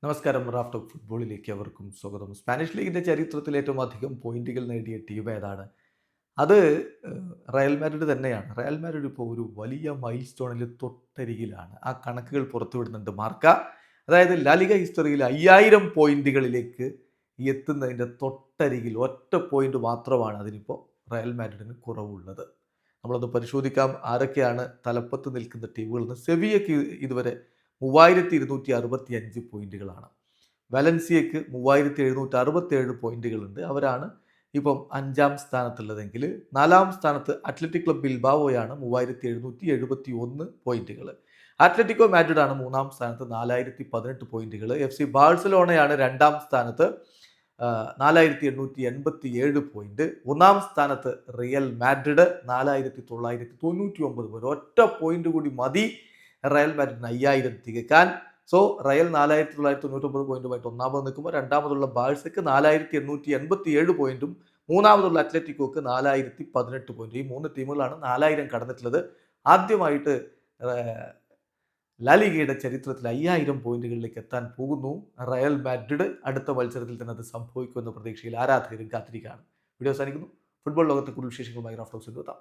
നമസ്കാരം. Raf talk ഫുട്ബോളിലേക്ക് അവർക്കും സ്വാഗതം. സ്പാനിഷ് ലീഗിന്റെ ചരിത്രത്തിൽ ഏറ്റവും അധികം പോയിന്റുകൾ നേടിയ ടീം ഏതാണ്? അത് റയൽ മാഡ്രിഡ് തന്നെയാണ്. റയൽ മാഡ്രിഡ് ഇപ്പോൾ ഒരു വലിയ മൈൽ സ്റ്റോണിൽ തൊട്ടരികിലാണ്. ആ കണക്കുകൾ പുറത്തുവിടുന്നുണ്ട് മാർക്ക. അതായത് ലാലിഗ ഹിസ്റ്ററിയിൽ 5000 പോയിന്റുകളിലേക്ക് എത്തുന്നതിൻ്റെ തൊട്ടരികിൽ ഒറ്റ പോയിന്റ് മാത്രമാണ് അതിനിപ്പോൾ റയൽ മാഡ്രിഡിന് കുറവുള്ളത്. നമ്മളൊന്ന് പരിശോധിക്കാം ആരൊക്കെയാണ് തലപ്പത്ത് നിൽക്കുന്ന ടീമുകളെന്ന്. സെവിയയ്ക്ക് ഇതുവരെ 3265 പോയിന്റുകളാണ്. വലൻസിയയ്ക്ക് 3767 പോയിന്റുകളുണ്ട്. അവരാണ് ഇപ്പം 5-ാം സ്ഥാനത്തുള്ളതെങ്കിൽ 4-ാം സ്ഥാനത്ത് അത്ലറ്റിക് ക്ലബ് ബിൽബാവോയാണ് 3771 പോയിന്റുകൾ. അത്ലറ്റിക്കോ മാഡ്രിഡാണ് 3-ാം സ്ഥാനത്ത് 4018 പോയിന്റുകൾ. FC ബാഴ്സലോണയാണ് 2-ാം സ്ഥാനത്ത് 4887 പോയിന്റ്. 1-ാം സ്ഥാനത്ത് റിയൽ മാഡ്രിഡ് 4999 പോയിന്റ്. ഒറ്റ പോയിന്റ് കൂടി മതി റയൽ മാഡ്രിഡിന് 5000 തികക്കാൻ. സോ റയൽ 4999 പോയിന്റുമായിട്ട് ഒന്നാമത് നിൽക്കുമ്പോൾ രണ്ടാമതുള്ള ബാഴ്സയ്ക്ക് 4887 പോയിന്റും മൂന്നാമതുള്ള അത്ലറ്റിക്കോക്ക് 4018 പോയിന്റ്. ഈ മൂന്ന് ടീമുകളാണ് 4000 കടന്നിട്ടുള്ളത്. ആദ്യമായിട്ട് ലാലിഗയുടെ ചരിത്രത്തിൽ 5000 പോയിന്റുകളിലേക്ക് എത്താൻ പോകുന്നു റയൽ മാഡ്രിഡ്. അടുത്ത മത്സരത്തിൽ തന്നെ അത് സംഭവിക്കുമെന്ന പ്രതീക്ഷയിൽ ആരാധകരും കാത്തിരിക്കുകയാണ്. വീഡിയോ അവസാനിക്കുന്നു. ഫുട്ബോൾ ലോകത്തെ കൂടുതൽ വിശേഷങ്ങളുമായി റാഫ് ടോക്സിൽ എത്താം.